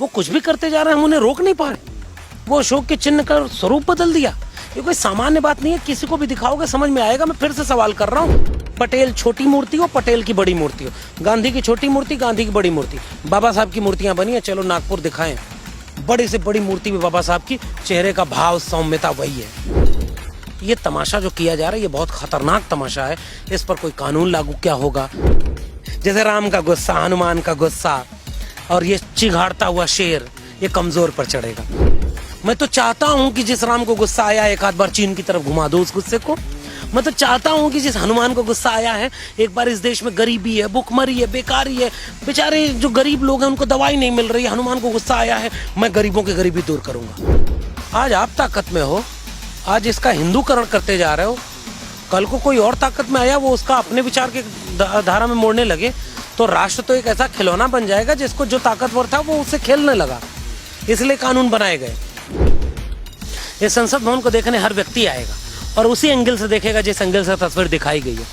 वो कुछ भी करते जा रहे हैं, हम उन्हें रोक नहीं पा रहे। वो अशोक के चिन्ह का स्वरूप बदल दिया। ये कोई सामान्य बात नहीं है, किसी को भी दिखाओगे समझ में आएगा। मैं फिर से सवाल कर रहा हूँ, पटेल छोटी मूर्ति हो, पटेल की बड़ी मूर्ति हो, गांधी की छोटी मूर्ति, गांधी की बड़ी मूर्ति, बाबा साहब की मूर्तियां बनी है, चलो नागपुर दिखाएं, बड़ी से बड़ी मूर्ति भी बाबा साहब की, चेहरे का भाव सौम्यता वही है। ये तमाशा जो किया जा रहा है ये बहुत खतरनाक तमाशा है। इस पर कोई कानून लागू क्या होगा? जैसे राम का गुस्सा, हनुमान का गुस्सा और ये चिघाड़ता हुआ शेर, ये कमजोर पर चढ़ेगा। मैं तो चाहता हूं कि जिस राम को गुस्सा आया एक आध बार चीन की तरफ घुमा दो उस गुस्से को। मैं तो चाहता हूं कि जिस हनुमान को गुस्सा आया है, एक बार इस देश में गरीबी है, भुखमरी है, बेकारी है, बेचारे जो गरीब लोग हैं उनको दवाई नहीं मिल रही है, हनुमान को गुस्सा आया है, मैं गरीबों की गरीबी दूर करूंगा। आज आप ताकत में हो, आज इसका हिंदूकरण करते जा रहे हो, कल को कोई और ताकत में आया, वो उसका अपने विचार के धारा में मोड़ने लगे तो राष्ट्र तो एक ऐसा खिलौना बन जाएगा जिसको जो ताकतवर था वो उससे खेलने लगा। इसलिए कानून बनाए गए। इस संसद भवन को देखने हर व्यक्ति आएगा और उसी एंगल से देखेगा जिस एंगल से तस्वीर दिखाई गई है।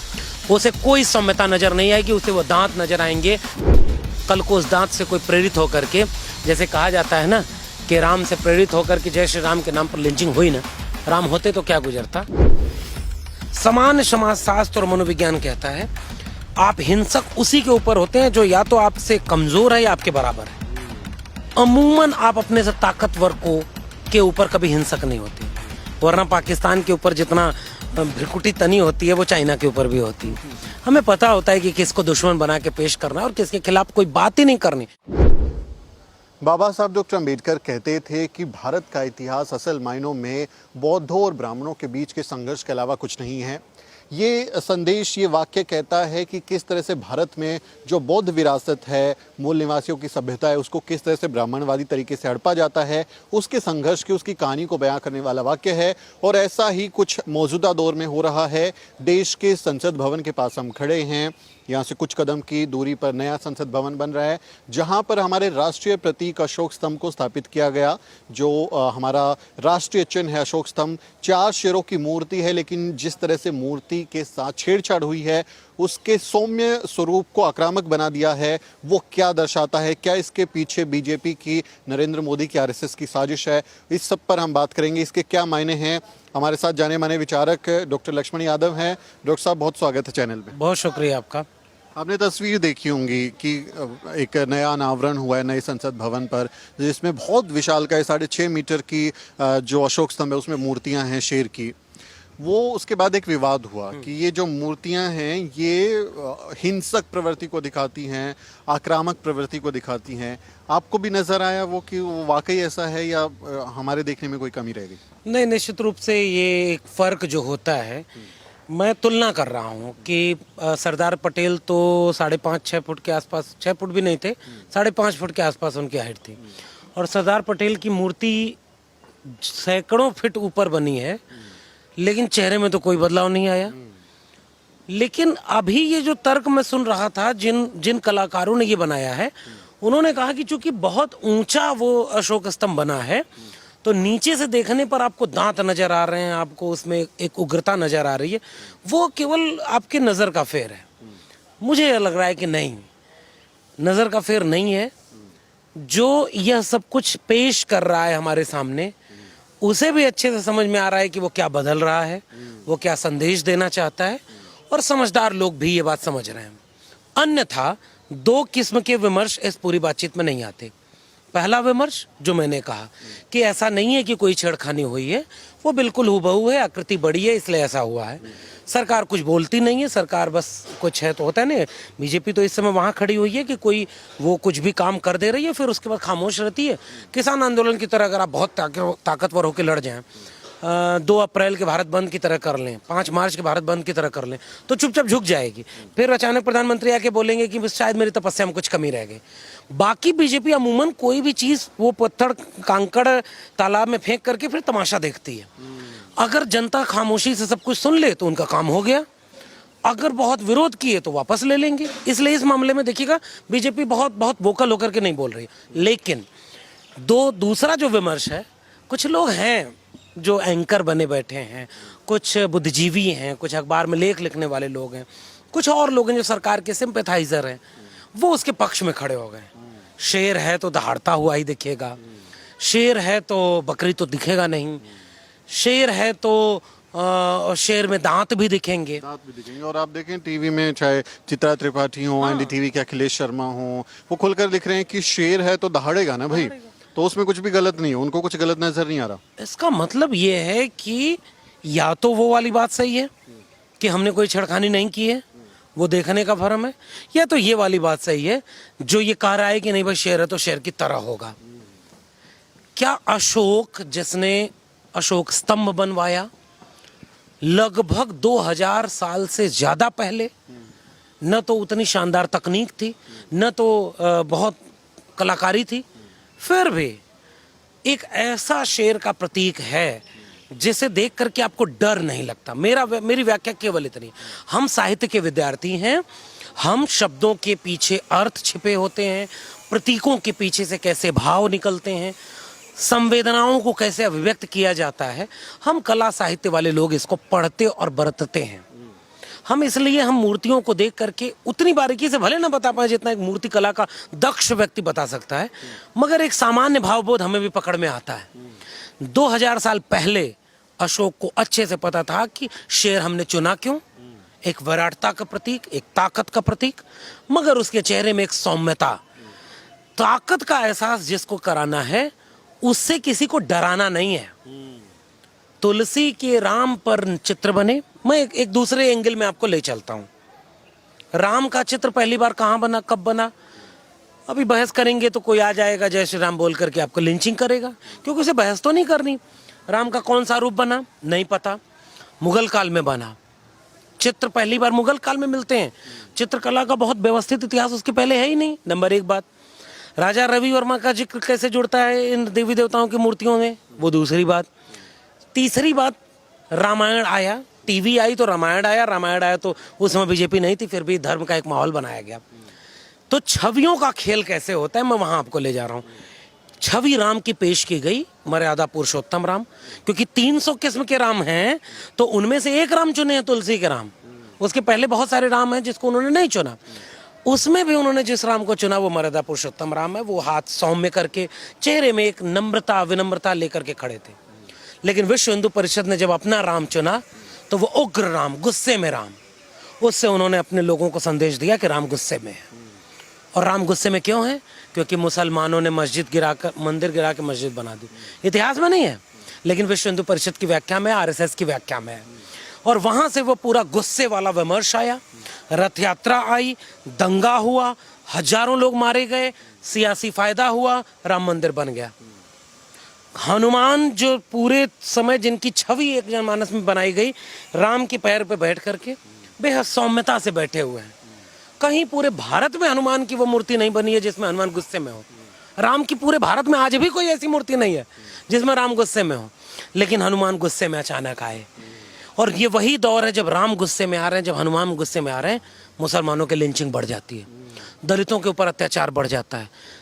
उसे कोई सौम्यता नजर नहीं आएगी, उसे वो दांत नजर आएंगे। कल को उस दांत से कोई प्रेरित होकर के, जैसे कहा जाता है ना कि राम से प्रेरित होकर के जय श्री राम के नाम पर लिंचिंग हुई ना, राम होते तो क्या गुजरता। समान समाज शास्त्र और मनोविज्ञान कहता है आप हिंसक उसी के ऊपर होते हैं जो या तो आपसे कमजोर है या आपके बराबर है। अमूमन आप अपने से ताकतवर के ऊपर कभी हिंसक नहीं होते, वरना पाकिस्तान के ऊपर जितना भ्रिकुटी तनी होती है वो चाइना के ऊपर भी होती है। हमें पता होता है कि किसको दुश्मन बना के पेश करना है और किसके खिलाफ कोई बात ही नहीं करनी। बाबा साहब डॉक्टर अम्बेडकर कहते थे कि भारत का इतिहास असल मायनों में बौद्धों और ब्राह्मणों के बीच के संघर्ष के अलावा कुछ नहीं है। ये संदेश, ये वाक्य कहता है कि किस तरह से भारत में जो बौद्ध विरासत है, मूल निवासियों की सभ्यता है, उसको किस तरह से ब्राह्मणवादी तरीके से हड़पा जाता है, उसके संघर्ष की, उसकी कहानी को बयां करने वाला वाक्य है। और ऐसा ही कुछ मौजूदा दौर में हो रहा है। देश के संसद भवन के पास हम खड़े हैं, यहाँ से कुछ कदम की दूरी पर नया संसद भवन बन रहा है, जहाँ पर हमारे राष्ट्रीय प्रतीक अशोक स्तंभ को स्थापित किया गया। जो हमारा राष्ट्रीय चिन्ह है अशोक स्तंभ, 4 शेरों की मूर्ति है, लेकिन जिस तरह से मूर्ति के साथ छेड़छाड़ हुई है, उसके सौम्य स्वरूप को आक्रामक बना दिया है। वो क्या दर्शाता है? क्या इसके पीछे बीजेपी की, नरेंद्र मोदी की, आरएसएस की साजिश है? इस सब पर हम बात करेंगे, इसके क्या मायने हैं। हमारे साथ जाने माने विचारक डॉक्टर लक्ष्मण यादव हैं। डॉक्टर साहब, बहुत स्वागत है चैनल में। बहुत शुक्रिया आपका। आपने तस्वीर देखी होंगी कि एक नया अनावरण हुआ है नए संसद भवन पर, जिसमें बहुत विशालकाय 6.5 मीटर की जो अशोक स्तंभ है उसमें मूर्तियां हैं शेर की। वो उसके बाद एक विवाद हुआ कि ये जो मूर्तियां हैं ये हिंसक प्रवृत्ति को दिखाती हैं, आक्रामक प्रवृत्ति को दिखाती हैं। आपको भी नजर आया वो कि वो वाकई ऐसा है या हमारे देखने में कोई कमी रह गई? नहीं, निश्चित रूप से ये एक फर्क जो होता है, मैं तुलना कर रहा हूँ कि सरदार पटेल तो 5.5-6 फुट के आसपास, 6 फुट भी नहीं थे, 5.5 फुट के आसपास उनकी हाइट थी, और सरदार पटेल की मूर्ति सैकड़ों फीट ऊपर बनी है, लेकिन चेहरे में तो कोई बदलाव नहीं आया। लेकिन अभी ये जो तर्क मैं सुन रहा था, जिन कलाकारों ने ये बनाया है, उन्होंने कहा कि चूंकि बहुत ऊंचा वो अशोक स्तंभ बना है तो नीचे से देखने पर आपको दांत नजर आ रहे हैं, आपको उसमें एक उग्रता नजर आ रही है, वो केवल आपके नजर का फेर है। मुझे लग रहा है कि नहीं, नजर का फेर नहीं है। जो यह सब कुछ पेश कर रहा है हमारे सामने, उसे भी अच्छे से समझ में आ रहा है कि वो क्या बदल रहा है, वो क्या संदेश देना चाहता है, और समझदार लोग भी ये बात समझ रहे हैं। अन्यथा 2 किस्म के विमर्श इस पूरी बातचीत में नहीं आते। पहला विमर्श जो मैंने कहा कि ऐसा नहीं है कि कोई छेड़खानी हुई है, वो बिल्कुल हुबहू है, आकृति बड़ी है इसलिए ऐसा हुआ है। सरकार कुछ बोलती नहीं है, सरकार बस कुछ है तो होता है ना। बीजेपी तो इस समय वहाँ खड़ी हुई है कि कोई वो कुछ भी काम कर दे रही है, फिर उसके बाद खामोश रहती है। किसान आंदोलन की तरह अगर आप बहुत ताकतवर होकर लड़ जाएं, 2 अप्रैल के भारत बंद की तरह कर लें, 5 मार्च के भारत बंद की तरह कर लें, तो चुपचाप झुक जाएगी। फिर अचानक प्रधानमंत्री आके बोलेंगे कि शायद मेरी तपस्या में कुछ कमी रह गई। बाकी बीजेपी अमूमन कोई भी चीज वो पत्थर कांकड़ तालाब में फेंक करके फिर तमाशा देखती है। अगर जनता खामोशी से सब कुछ सुन ले तो उनका काम हो गया, अगर बहुत विरोध किए तो वापस ले लेंगे। इसलिए इस मामले में देखिएगा बीजेपी बहुत वोकल होकर के नहीं बोल रही। लेकिन दूसरा जो विमर्श है, कुछ लोग हैं जो एंकर बने बैठे हैं, कुछ बुद्धिजीवी हैं, कुछ अखबार में लेख लिखने वाले लोग हैं, कुछ और लोग हैं जो सरकार के सिंपैथाइजर हैं, वो उसके पक्ष में खड़े हो गए शेर है तो दहाड़ता हुआ ही दिखेगा, शेर है तो बकरी तो दिखेगा नहीं, शेर है तो शेर में दांत भी दिखेंगे। दांत भी दिखेंगे। और आप देखें टीवी में चाहे चित्रा त्रिपाठी हो, एनडीटीवी के अखिलेश शर्मा हो, वो खुलकर लिख रहे हैं कि शेर है तो दहाड़ेगा ना भाई, तो उसमें कुछ भी गलत नहीं है, उनको कुछ गलत नजर नहीं आ रहा। इसका मतलब ये है कि या तो वो वाली बात सही है कि हमने कोई छेड़खानी नहीं की है, वो देखने का भरम है, या तो ये वाली बात सही है जो ये कह रहा है कि नहीं भाई शेर है तो शेर की तरह होगा। क्या अशोक, जिसने अशोक स्तंभ बनवाया लगभग 2000 साल से ज्यादा पहले, न तो उतनी शानदार तकनीक थी, न तो बहुत कलाकारी थी, फिर भी एक ऐसा शेर का प्रतीक है जिसे देख करके आपको डर नहीं लगता। मेरी व्याख्या केवल इतनी, हम साहित्य के विद्यार्थी हैं, हम शब्दों के पीछे अर्थ छिपे होते हैं, प्रतीकों के पीछे से कैसे भाव निकलते हैं, संवेदनाओं को कैसे अभिव्यक्त किया जाता है, हम कला साहित्य वाले लोग इसको पढ़ते और बरतते हैं। हम इसलिए हम मूर्तियों को देख करके उतनी बारीकी से भले ना बता पाए जितना एक मूर्ति कला का दक्ष व्यक्ति बता सकता है, मगर एक सामान्य भावबोध हमें भी पकड़ में आता है। 2000 साल पहले अशोक को अच्छे से पता था कि शेर हमने चुना क्यों, एक विराटता का प्रतीक, एक ताकत का प्रतीक, मगर उसके चेहरे में एक सौम्यता, ताकत का एहसास जिसको कराना है उससे किसी को डराना नहीं है। तुलसी के राम पर चित्र बने, मैं एक दूसरे एंगल में आपको ले चलता हूं। राम का चित्र पहली बार कहां बना, कब बना, अभी बहस करेंगे तो कोई आ जाएगा जय श्री राम बोल करके आपको लिंचिंग करेगा, क्योंकि उसे बहस तो नहीं करनी। राम का कौन सा रूप बना नहीं पता, मुगल काल में बना। चित्र पहली बार मुगल काल में मिलते हैं, चित्रकला का बहुत व्यवस्थित इतिहास उसके पहले है ही नहीं। नंबर एक बात, राजा रवि वर्मा का जिक्र कैसे जुड़ता है इन देवी देवताओं की मूर्तियों में, वो दूसरी बात। तीसरी बात, रामायण आया, टीवी आई तो रामायण आया तो उस समय बीजेपी नहीं थी, फिर भी धर्म का एक माहौल बनाया गया। तो छवियों का खेल कैसे होता है, मैं वहां आपको ले जा रहा हूं। छवि राम की पेश की गई, मर्यादा पुरुषोत्तम राम, क्योंकि 300 किस्म के राम हैं तो उनमें से एक राम चुने हैं, तुलसी के राम। उसके पहले बहुत सारे राम हैं जिसको उन्होंने नहीं चुना, उसमें भी उन्होंने जिस राम को चुना वो मर्यादा पुरुषोत्तम राम है। वो हाथ सौम्य करके, चेहरे में एक नम्रता विनम्रता लेकर के खड़े थे। लेकिन विश्व हिंदू परिषद ने जब अपना राम चुना तो वो उग्र राम, गुस्से में राम, उससे उन्होंने अपने लोगों को संदेश दिया कि राम गुस्से में है। और राम गुस्से में क्यों है, क्योंकि मुसलमानों ने मंदिर गिरा के मस्जिद बना दी। इतिहास में नहीं है, लेकिन विश्व हिंदू परिषद की व्याख्या में, आरएसएस की व्याख्या में है। और वहां से वो पूरा गुस्से वाला विमर्श आया, रथ यात्रा आई, दंगा हुआ, हजारों लोग मारे गए, सियासी फायदा हुआ, राम मंदिर बन गया। हनुमान जो पूरे समय जिनकी छवि एक जनमानस में बनाई गई, राम के पैर पे बैठ करके बेहद सौम्यता से बैठे हुए हैं। कहीं पूरे भारत में हनुमान की वो मूर्ति नहीं बनी है जिसमें हनुमान गुस्से में हो। राम की पूरे भारत में आज भी कोई ऐसी मूर्ति नहीं है जिसमें राम गुस्से में हो, लेकिन हनुमान गुस्से में अचानक आए। और ये वही दौर है जब राम गुस्से में आ रहे हैं, जब हनुमान गुस्से में आ रहे हैं, मुसलमानों की लिंचिंग बढ़ जाती है, दलितों के ऊपर अत्याचार बढ़ जाता है,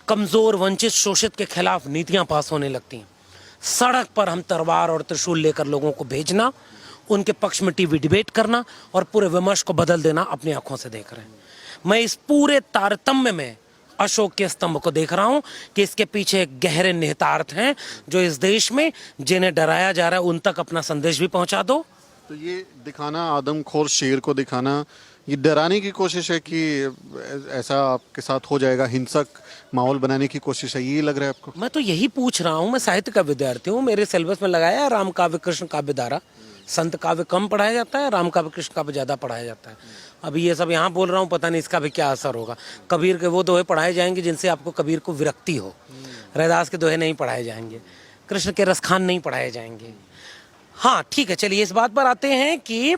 कमजोर वंचित शोषित के खिलाफ नीतियां पास होने लगती हैं। सड़क पर हम तलवार और त्रिशूल लेकर लोगों को भेजना, उनके पक्ष में टीवी डिबेट करना और पूरे विमर्श को बदल देना अपनी आंखों से देख रहे हैं। मैं इस पूरे तारतम्य में अशोक के स्तंभ को देख रहा हूं कि इसके पीछे गहरे निहितार्थ हैं जो इस देश में जिन्हें डराया जा रहा है उन तक अपना संदेश भी पहुंचा दो। तो ये दिखाना, आदमखोर शेर को दिखाना, ये डराने की कोशिश है कि ऐसा आपके साथ हो जाएगा, हिंसक माहौल बनाने की कोशिश है, ये लग रहा है आपको? मैं तो यही पूछ रहा हूं, मैं साहित्य का विद्यार्थी हूं, मेरे सिलेबस में लगाया है राम काव्य कृष्ण काव्य धारा। संत काव्य कम पढ़ाया जाता है, राम काव्य कृष्ण काव्य ज्यादा पढ़ाया जाता है। अभी ये सब यहाँ बोल रहा हूँ, पता नहीं इसका भी क्या असर होगा। कबीर के वो दोहे पढ़ाए जाएंगे जिनसे आपको कबीर को विरक्ति हो, रैदास के दोहे नहीं पढ़ाए जाएंगे, कृष्ण के रसखान नहीं पढ़ाए जाएंगे। हाँ ठीक है, चलिए इस बात पर आते हैं कि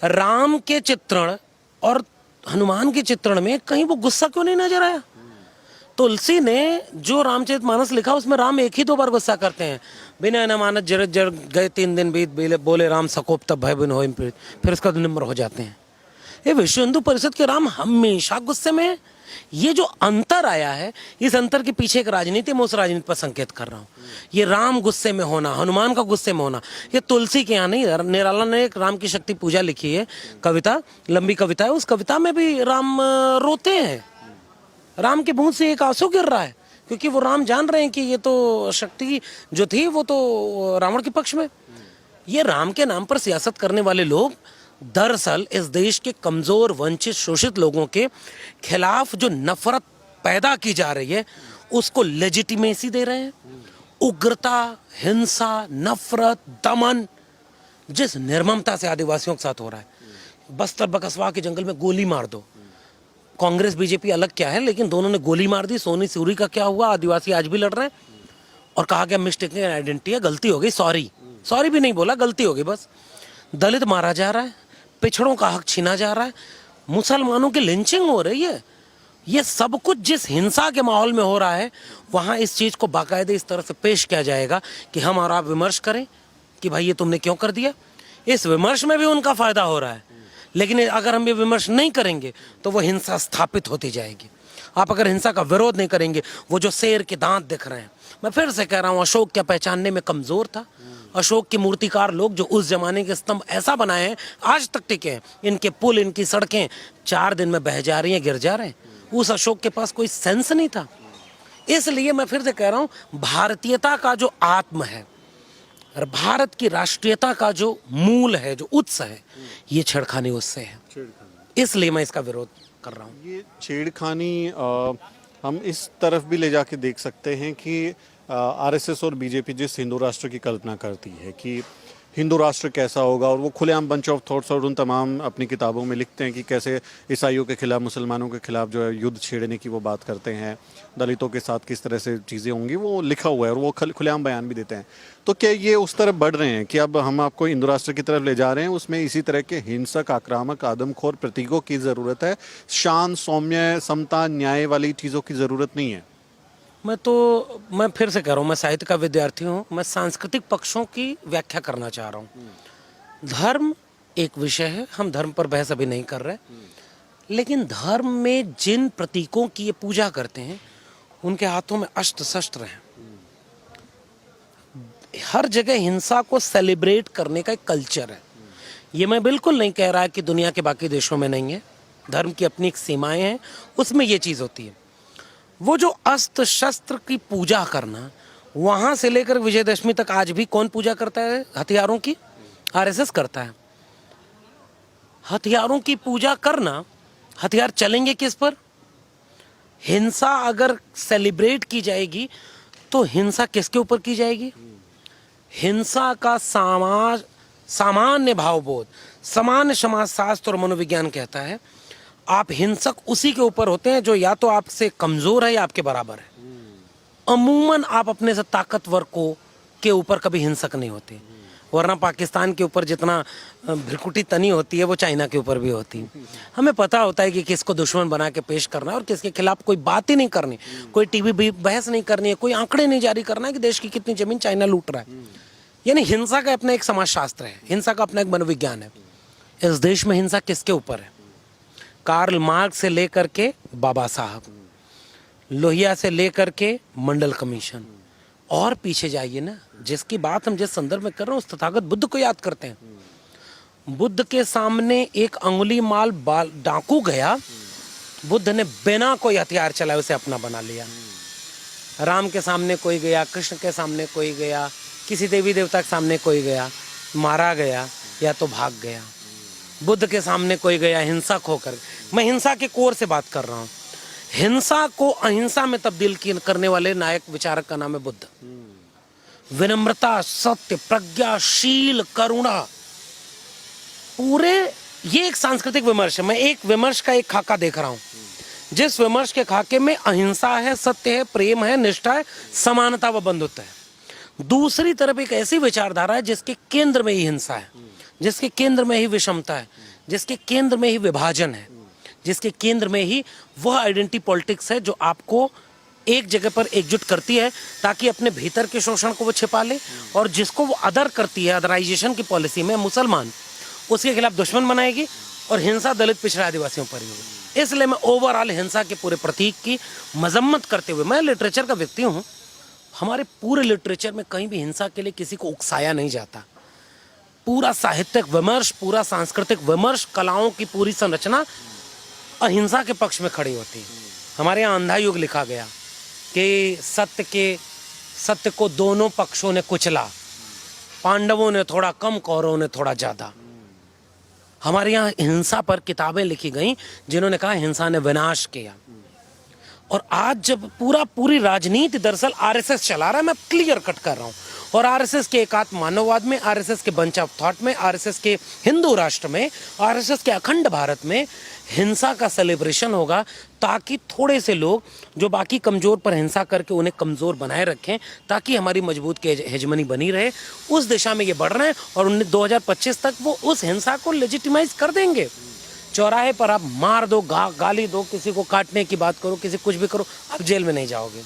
राम के चित्रण और हनुमान के चित्रण में कहीं वो गुस्सा क्यों नहीं नजर आया। तुलसी ने जो रामचरितमानस लिखा उसमें राम एक ही 2 बार गुस्सा करते हैं, बिना न मानत जड़ जड़ गए 3 दिन बीत बोले राम सकोप तब भय बिन होय पीड़ित, फिर उसका निम्र हो जाते हैं। ये विश्व हिंदू परिषद के राम हमेशा गुस्से में है। ये जो अंतर आया है, इस अंतर के पीछे एक राजनीति, मैं उस राजनीति पर संकेत कर रहा हूँ। ये राम गुस्से में होना, हनुमान का गुस्से में होना, ये तुलसी के यहाँ नहीं। निराला ने एक राम की शक्ति पूजा लिखी है, कविता, लंबी कविता है, उस कविता में भी राम रोते हैं। राम के मुंह से एक आंसू गिर रहा है, क्योंकि वो राम जान रहे हैं कि ये तो शक्ति जो थी वो तो रावण के पक्ष में। ये राम के नाम पर सियासत करने वाले लोग दरअसल इस देश के कमजोर, वंचित, शोषित लोगों के खिलाफ जो नफरत पैदा की जा रही है उसको लेजिटिमेसी दे रहे हैं। उग्रता, हिंसा, नफरत, दमन जिस निर्ममता से आदिवासियों के साथ हो रहा है, बस्तर बकसवा के जंगल में गोली मार दो। कांग्रेस बीजेपी अलग क्या है, लेकिन दोनों ने गोली मार दी। सोनी सूरी का क्या हुआ, आदिवासी आज भी लड़ रहे हैं और कहा गया मिस्टेक आइडेंटिटी है, गलती हो गई, सॉरी भी नहीं बोला, गलती हो गई बस। दलित मारा जा रहा है, पिछड़ों का हक छीना जा रहा है, मुसलमानों की लिंचिंग हो रही है। ये सब कुछ जिस हिंसा के माहौल में हो रहा है, वहां इस चीज को बाकायदे इस तरह से पेश किया जाएगा कि हम और आप विमर्श करें कि भाई ये तुमने क्यों कर दिया। इस विमर्श में भी उनका फायदा हो रहा है, लेकिन अगर हम ये विमर्श नहीं करेंगे तो वो हिंसा स्थापित होती जाएगी। आप अगर हिंसा का विरोध नहीं करेंगे, वो जो शेर के दांत दिख रहे हैं, मैं फिर से कह रहा हूँ, अशोक क्या पहचानने में कमजोर था। अशोक के मूर्तिकार लोग जो उस जमाने के स्तंभ ऐसा बनाए हैं, आज तक टिके हैं। इनके पुल, इनकी सड़कें 4 दिन में बह जा रही हैं, गिर जा रहे हैं। उस अशोक के पास कोई सेंस नहीं था। इसलिए मैं फिर से कह रहा हूँ, भारतीयता का जो आत्म है और भारत की राष्ट्रीयता का जो मूल है, जो उत्स है, ये छेड़खानी उससे है। इसलिए मैं इसका विरोध कर रहा हूँ। ये छेड़खानी हम इस तरफ भी ले जाके देख सकते हैं कि आरएसएस और बीजेपी जिस हिंदू राष्ट्र की कल्पना करती है कि हिंदू राष्ट्र कैसा होगा, और वो खुलेआम बंच ऑफ थॉट्स और उन तमाम अपनी किताबों में लिखते हैं कि कैसे ईसाइयों के खिलाफ, मुसलमानों के खिलाफ जो है युद्ध छेड़ने की वो बात करते हैं, दलितों के साथ किस तरह से चीज़ें होंगी वो लिखा हुआ है और वो खुलेआम बयान भी देते हैं। तो क्या ये उस तरफ बढ़ रहे हैं कि अब हम आपको हिंदू राष्ट्र की तरफ ले जा रहे हैं, उसमें इसी तरह के हिंसक, आक्रामक, आदमखोर प्रतीकों की ज़रूरत है, शांत, सौम्य, समता, न्याय वाली चीज़ों की ज़रूरत नहीं है? मैं फिर से कह रहा हूँ, मैं साहित्य का विद्यार्थी हूँ, मैं सांस्कृतिक पक्षों की व्याख्या करना चाह रहा हूँ। धर्म एक विषय है, हम धर्म पर बहस अभी नहीं कर रहे, लेकिन धर्म में जिन प्रतीकों की ये पूजा करते हैं उनके हाथों में अस्त्र शस्त्र हैं। हर जगह हिंसा को सेलिब्रेट करने का एक कल्चर है। ये मैं बिल्कुल नहीं कह रहा कि दुनिया के बाकी देशों में नहीं है, धर्म की अपनी एक सीमाएं हैं, उसमें ये चीज़ होती है। वो जो अस्त्र शस्त्र की पूजा करना, वहां से लेकर विजयदशमी तक आज भी कौन पूजा करता है हथियारों की? आरएसएस करता है। हथियारों की पूजा करना, हथियार चलेंगे किस पर? हिंसा अगर सेलिब्रेट की जाएगी तो हिंसा किसके ऊपर की जाएगी? हिंसा का सामान्य भावबोध, सामान्य समाजशास्त्र और मनोविज्ञान कहता है आप हिंसक उसी के ऊपर होते हैं जो या तो आपसे कमजोर है या आपके बराबर है। अमूमन आप अपने से ताकतवर के ऊपर कभी हिंसक नहीं होते, वरना पाकिस्तान के ऊपर जितना भ्रिकुटी तनी होती है वो चाइना के ऊपर भी होती है। हमें पता होता है कि किसको दुश्मन बना के पेश करना है और किसके खिलाफ कोई बात ही नहीं करनी, कोई टीवी बहस नहीं करनी है, कोई आंकड़े नहीं जारी करना है कि देश की कितनी जमीन चाइना लूट रहा है। यानी हिंसा का अपना एक समाजशास्त्र है, हिंसा का अपना एक मनोविज्ञान है। इस देश में हिंसा किसके ऊपर है? कार्ल मार्क्स से लेकर के बाबा साहब, लोहिया से लेकर के मंडल कमीशन, और पीछे जाइए ना, जिसकी बात हम जिस संदर्भ में कर रहे हैं उस तथागत बुद्ध को याद करते हैं। बुद्ध के सामने एक अंगुली माल डाकू गया, बुद्ध ने बिना कोई हथियार चलाए उसे अपना बना लिया। राम के सामने कोई गया, कृष्ण के सामने कोई गया, किसी देवी देवता के सामने कोई गया, मारा गया या तो भाग गया। बुद्ध के सामने कोई गया हिंसक होकर। मैं हिंसा के कोर से बात कर रहा हूँ। हिंसा को अहिंसा में तब्दील करने वाले नायक विचारक का नाम है बुद्ध। विनम्रता, सत्य, प्रज्ञा, शील, करुणा, पूरे ये एक सांस्कृतिक विमर्श है। मैं एक विमर्श का एक खाका देख रहा हूँ, जिस विमर्श के खाके में अहिंसा है, सत्य है, प्रेम है, निष्ठा है, समानता व बंधुत्व है। दूसरी तरफ एक ऐसी विचारधारा है जिसके केंद्र में ही हिंसा है, जिसके केंद्र में ही विषमता है, जिसके केंद्र में ही विभाजन है, जिसके केंद्र में ही वह आइडेंटिटी पॉलिटिक्स है जो आपको एक जगह पर एकजुट करती है ताकि अपने भीतर के शोषण को वो छिपा ले, और जिसको वो अदर करती है, अदराइजेशन की पॉलिसी में मुसलमान, उसके खिलाफ दुश्मन बनाएगी और हिंसा दलित पिछड़े आदिवासियों पर ही होगी। इसलिए मैं ओवरऑल हिंसा के पूरे प्रतीक की मजम्मत करते हुए, मैं लिटरेचर का व्यक्ति हूँ, हमारे पूरे लिटरेचर में कहीं भी हिंसा के लिए किसी को उकसाया नहीं जाता। पूरा साहित्यिक विमर्श, पूरा सांस्कृतिक विमर्श, कलाओं की पूरी संरचना अहिंसा के पक्ष में खड़ी होती है। हमारे यहाँ अंधा युग लिखा गया कि सत्य को दोनों पक्षों ने कुचला, पांडवों ने थोड़ा कम, कौरवों ने थोड़ा ज्यादा। हमारे यहाँ हिंसा पर किताबें लिखी गई जिन्होंने कहा हिंसा ने विनाश किया। और आज जब पूरी राजनीति दरअसल आरएसएस चला रहा है, मैं क्लियर कट कर रहा हूँ, और आरएसएस के एकात्म मानववाद में, आरएसएस के बंच ऑफ थॉट में, आरएसएस के हिंदू राष्ट्र में, आरएसएस के अखंड भारत में हिंसा का सेलिब्रेशन होगा, ताकि थोड़े से लोग जो बाकी कमजोर पर हिंसा करके उन्हें कमजोर बनाए रखें, ताकि हमारी मजबूत की हेजमनी बनी रहे। उस दिशा में ये बढ़ रहे हैं और 2025 तक वो उस हिंसा को लेजिटिमाइज कर देंगे। चौराहे पर आप मार दो, गाली दो, किसी को काटने की बात करो, किसी कुछ भी करो, आप जेल में नहीं जाओगे,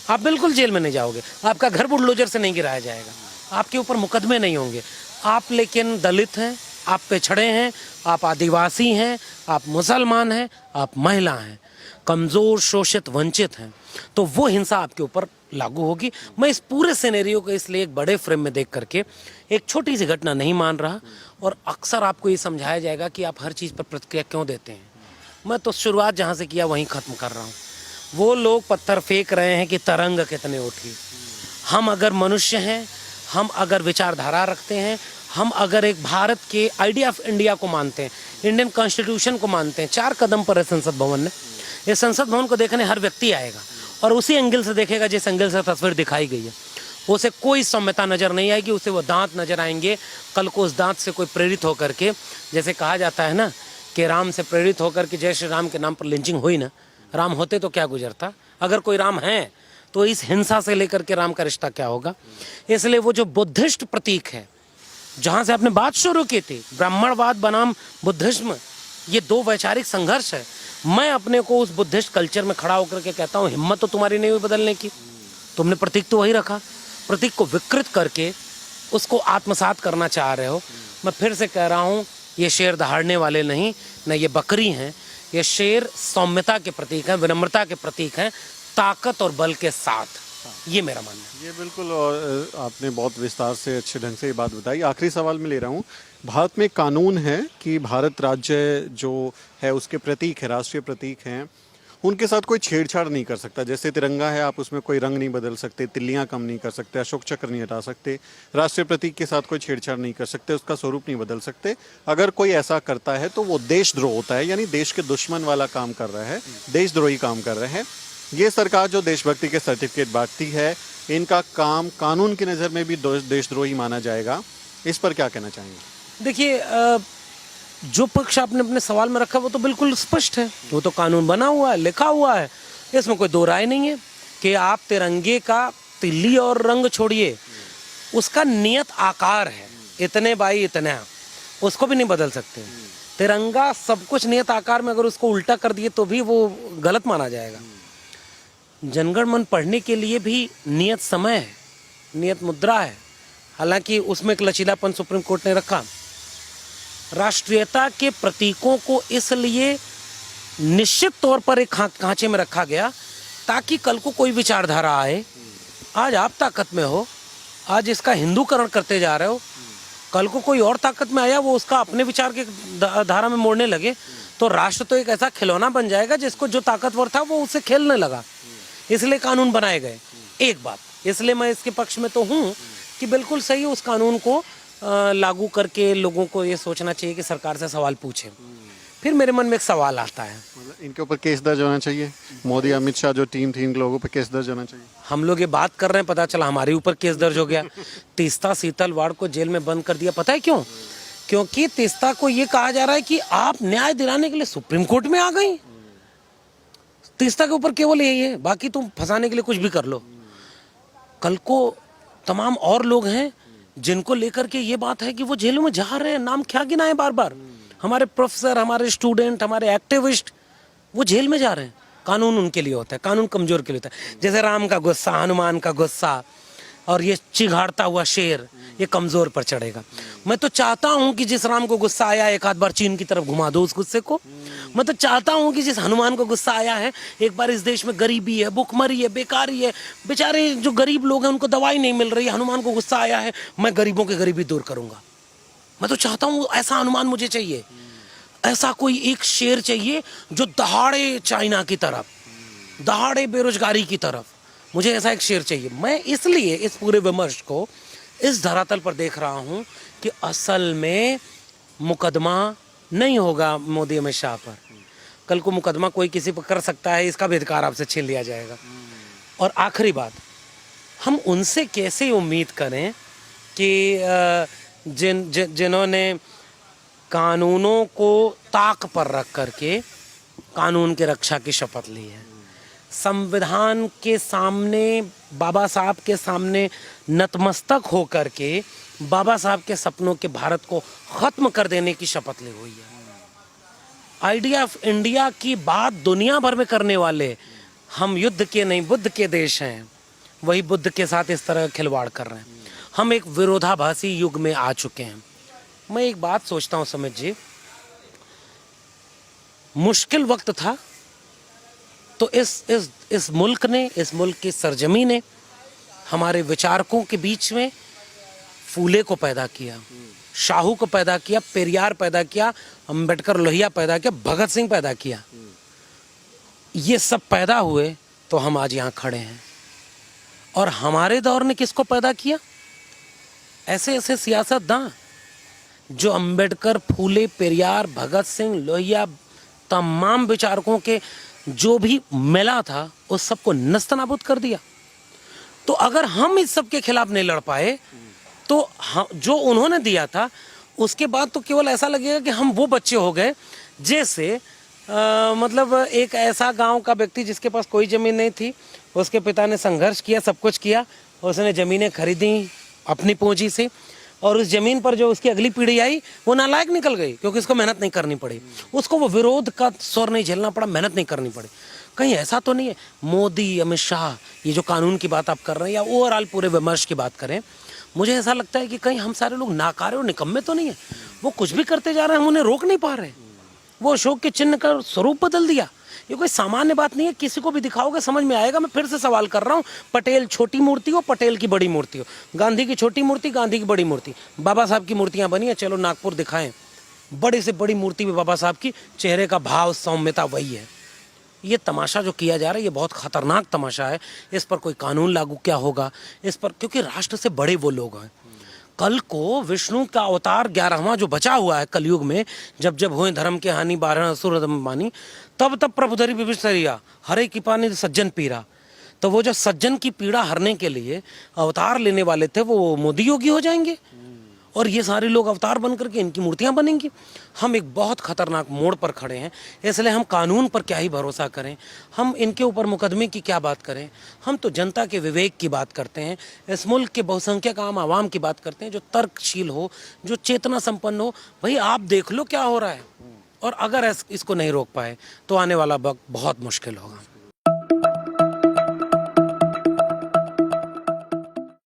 आप बिल्कुल जेल में नहीं जाओगे। आपका घर बुलडोजर से नहीं गिराया जाएगा, आपके ऊपर मुकदमे नहीं होंगे। आप लेकिन दलित हैं, आप पिछड़े हैं, आप आदिवासी हैं, आप मुसलमान हैं, आप महिला हैं, कमज़ोर, शोषित, वंचित हैं, तो वो हिंसा आपके ऊपर लागू होगी। मैं इस पूरे सिनेरियो को इसलिए एक बड़े फ्रेम में देख करके एक छोटी सी घटना नहीं मान रहा, और अक्सर आपको ये समझाया जाएगा कि आप हर चीज़ पर प्रतिक्रिया क्यों देते हैं। मैं तो शुरुआत जहाँ से किया वहीं ख़त्म कर रहा हूँ। वो लोग पत्थर फेंक रहे हैं कि तरंग कितने उठी। हम अगर मनुष्य हैं, हम अगर विचारधारा रखते हैं, हम अगर एक भारत के आइडिया ऑफ इंडिया को मानते हैं, इंडियन कॉन्स्टिट्यूशन को मानते हैं, 4 कदम पर है संसद भवन में। इस संसद भवन को देखने हर व्यक्ति आएगा और उसी एंगल से देखेगा जिस एंगल से तस्वीर दिखाई गई है। उसे कोई सौम्यता नज़र नहीं आएगी, उसे वो दांत नज़र आएंगे। कल को उस दांत से कोई प्रेरित होकर के, जैसे कहा जाता है ना कि राम से प्रेरित होकर के जय श्री राम के नाम पर लिंचिंग हुई ना, राम होते तो क्या गुजरता। अगर कोई राम है तो इस हिंसा से लेकर के राम का रिश्ता क्या होगा। इसलिए वो जो बुद्धिस्ट प्रतीक है, जहाँ से आपने बात शुरू की थी, ब्राह्मणवाद बनाम बुद्धिज्म, ये 2 वैचारिक संघर्ष है। मैं अपने को उस बुद्धिस्ट कल्चर में खड़ा होकर के कहता हूँ, हिम्मत तो तुम्हारी नहीं हुई बदलने की, तुमने प्रतीक तो वही रखा, प्रतीक को विकृत करके उसको आत्मसात करना चाह रहे हो। मैं फिर से कह रहा हूँ, ये शेर दहाड़ने वाले नहीं, न ये बकरी हैं, ये शेर सौम्यता के प्रतीक हैं, विनम्रता के प्रतीक हैं, ताकत और बल के साथ। ये मेरा मानना है। ये बिल्कुल, और आपने बहुत विस्तार से अच्छे ढंग से ये बात बताई। आखिरी सवाल मैं ले रहा हूँ, भारत में कानून है कि भारत राज्य जो है उसके प्रतीक है, राष्ट्रीय प्रतीक हैं, उनके साथ कोई छेड़छाड़ नहीं कर सकता। जैसे तिरंगा है, आप उसमें कोई रंग नहीं बदल सकते, तिल्लियां कम नहीं कर सकते, अशोक चक्र नहीं हटा सकते, राष्ट्रीय प्रतीक के साथ कोई छेड़छाड़ नहीं कर सकते, उसका स्वरूप नहीं बदल सकते। अगर कोई ऐसा करता है तो वो देशद्रोह होता है, यानी देश के दुश्मन वाला काम कर रहा है, देशद्रोही काम कर रहे हैं। ये सरकार जो देशभक्ति के सर्टिफिकेट बांटती है, इनका काम कानून की नज़र में भी देशद्रोही माना जाएगा। इस पर क्या कहना चाहेंगे? देखिए, जो पक्ष आपने अपने सवाल में रखा वो तो बिल्कुल स्पष्ट है, वो तो कानून बना हुआ है, लिखा हुआ है, इसमें कोई दो राय नहीं है कि आप तिरंगे का तिल्ली और रंग छोड़िए, उसका नियत आकार है, इतने बाई इतना, उसको भी नहीं बदल सकते। तिरंगा सब कुछ नियत आकार में, अगर उसको उल्टा कर दिए तो भी वो गलत माना जाएगा। जनगण मन पढ़ने के लिए भी नियत समय है, नियत मुद्रा है, हालांकि उसमें एक लचीलापन सुप्रीम कोर्ट ने रखा। राष्ट्रीयता के प्रतीकों को इसलिए निश्चित तौर पर एक खांचे में रखा गया ताकि कल को कोई विचारधारा आए, आज आप ताकत में हो, आज इसका हिंदूकरण करते जा रहे हो, कल को कोई और ताकत में आया, वो उसका अपने विचार के धारा में मोड़ने लगे, तो राष्ट्र तो एक ऐसा खिलौना बन जाएगा जिसको जो ताकतवर था वो उससे खेलने लगा। इसलिए कानून बनाए गए। एक बात, इसलिए मैं इसके पक्ष में तो हूँ कि बिल्कुल सही, उस कानून को लागू करके लोगों को ये सोचना चाहिए कि सरकार से सवाल पूछें। फिर मेरे मन में एक सवाल आता है, इनके ऊपर केस दर्ज होना चाहिए। मोदी अमित शाह जो टीम थी, इन लोगों पर केस दर्ज होना चाहिए। हम लोग ये बात कर रहे हैं, पता चला हमारे ऊपर केस दर्ज हो गया। तीस्ता सीतलवाड़ को जेल में बंद कर दिया, पता है क्यों? क्योंकि तीस्ता को ये कहा जा रहा है कि आप न्याय दिलाने के लिए सुप्रीम कोर्ट में आ गई। तीस्ता के ऊपर केवल यही है, बाकी तुम फंसाने के लिए कुछ भी कर लो। कल को तमाम और लोग हैं जिनको लेकर के ये बात है कि वो जेलों में जा रहे हैं, नाम क्या गिनाए बार बार, हमारे प्रोफेसर, हमारे स्टूडेंट, हमारे एक्टिविस्ट, वो जेल में जा रहे हैं। कानून उनके लिए होता है, कानून कमजोर के लिए होता है। जैसे राम का गुस्सा, हनुमान का गुस्सा और ये चिघाड़ता हुआ शेर, ये कमजोर पर चढ़ेगा। मैं तो चाहता हूं कि जिस राम को गुस्सा आया एक आध बार चीन की तरफ घुमा दो उस गुस्से को। मैं तो चाहता हूं कि जिस हनुमान को गुस्सा आया है, एक बार इस देश में गरीबी है, भूखमरी है, बेकारी है, बेचारे जो गरीब लोग हैं उनको दवाई नहीं मिल रही है, हनुमान को गुस्सा आया है, मैं गरीबों की गरीबी दूर करूंगा। मैं तो चाहता हूं ऐसा हनुमान मुझे चाहिए, ऐसा कोई एक शेर चाहिए जो दहाड़े चाइना की तरफ। दहाड़े बेरोजगारी की तरफ। मुझे ऐसा एक शेर चाहिए। मैं इसलिए इस पूरे विमर्श को इस धरातल पर देख रहा हूं कि असल में मुकदमा नहीं होगा मोदी अमित शाह पर। कल को मुकदमा कोई किसी पर कर सकता है, इसका भी अधिकार आपसे छीन लिया जाएगा। और आखिरी बात, हम उनसे कैसे उम्मीद करें कि जिन्होंने कानूनों को ताक पर रख करके कानून की रक्षा की शपथ ली है, संविधान के सामने, बाबा साहब के सामने नतमस्तक होकर के बाबा साहब के सपनों के भारत को खत्म कर देने की शपथ ली हुई है। आइडिया ऑफ इंडिया की बात दुनिया भर में करने वाले हम युद्ध के नहीं बुद्ध के देश हैं, वही बुद्ध के साथ इस तरह खिलवाड़ कर रहे हैं। हम एक विरोधाभासी युग में आ चुके हैं। मैं एक बात सोचता हूं समित जी, मुश्किल वक्त था तो इस मुल्क ने, इस मुल्क की सरजमी ने हमारे विचारकों के बीच में फूले को पैदा किया, शाहू को पैदा किया, पेरियार पैदा किया, अंबेडकर लोहिया पैदा किया, भगत सिंह पैदा किया। ये सब पैदा हुए तो हम आज यहाँ खड़े हैं। और हमारे दौर ने किसको पैदा किया? ऐसे ऐसे सियासतदान जो अंबेडकर, फूले, पेरियार, भगत सिंह, लोहिया, तमाम विचारकों के जो भी मिला था उस सबको नस्तनाबूद कर दिया। तो अगर हम इस सब के खिलाफ नहीं लड़ पाए तो जो उन्होंने दिया था उसके बाद तो केवल ऐसा लगेगा कि हम वो बच्चे हो गए जैसे मतलब एक ऐसा गांव का व्यक्ति जिसके पास कोई ज़मीन नहीं थी, उसके पिता ने संघर्ष किया, सब कुछ किया, उसने ज़मीनें खरीदी अपनी पूंजी से, और उस ज़मीन पर जो उसकी अगली पीढ़ी आई वो नालायक निकल गई क्योंकि उसको मेहनत नहीं करनी पड़ी, उसको वो विरोध का स्वर नहीं झेलना पड़ा, मेहनत नहीं करनी पड़ी। कहीं ऐसा तो नहीं है मोदी, अमित शाह, ये जो कानून की बात आप कर रहे हैं या ओवरऑल पूरे विमर्श की बात करें, मुझे ऐसा लगता है कि कहीं हम सारे लोग नाकारे और निकम्मे तो नहीं है। वो कुछ भी करते जा रहे हैं, हम उन्हें रोक नहीं पा रहे। वो अशोक के चिन्ह का स्वरूप बदल दिया। ये कोई सामान्य बात नहीं है, किसी को भी दिखाओगे समझ में आएगा। मैं फिर से सवाल कर रहा हूँ, पटेल छोटी मूर्ति हो, पटेल की बड़ी मूर्ति हो, गांधी की छोटी मूर्ति, गांधी की बड़ी मूर्ति, बाबा साहब की मूर्तियां बनी है, चलो नागपुर दिखाएं, बड़ी से बड़ी मूर्ति भी बाबा साहब की, चेहरे का भाव, सौम्यता वही है। ये तमाशा जो किया जा रहा है ये बहुत खतरनाक तमाशा है। इस पर कोई कानून लागू क्या होगा इस पर, क्योंकि राष्ट्र से बड़े वो लोग हैं। कल को विष्णु का अवतार 11वां जो बचा हुआ है कलयुग में, जब जब हुए धर्म के हानि 12 असुर मानी, तब तब प्रभु धरि विभिषरिया हरे की पानी सज्जन पीरा। तो वो जो सज्जन की पीड़ा हरने के लिए अवतार लेने वाले थे वो मोदी योगी हो जाएंगे और ये सारे लोग अवतार बन करके इनकी मूर्तियां बनेंगी। हम एक बहुत खतरनाक मोड़ पर खड़े हैं, इसलिए हम कानून पर क्या ही भरोसा करें, हम इनके ऊपर मुकदमे की क्या बात करें। हम तो जनता के विवेक की बात करते हैं, इस मुल्क के बहुसंख्यक आम आवाम की बात करते हैं, जो तर्कशील हो, जो चेतना संपन्न हो। भाई आप देख लो क्या हो रहा है, और अगर इसको नहीं रोक पाए तो आने वाला वक्त बहुत मुश्किल होगा।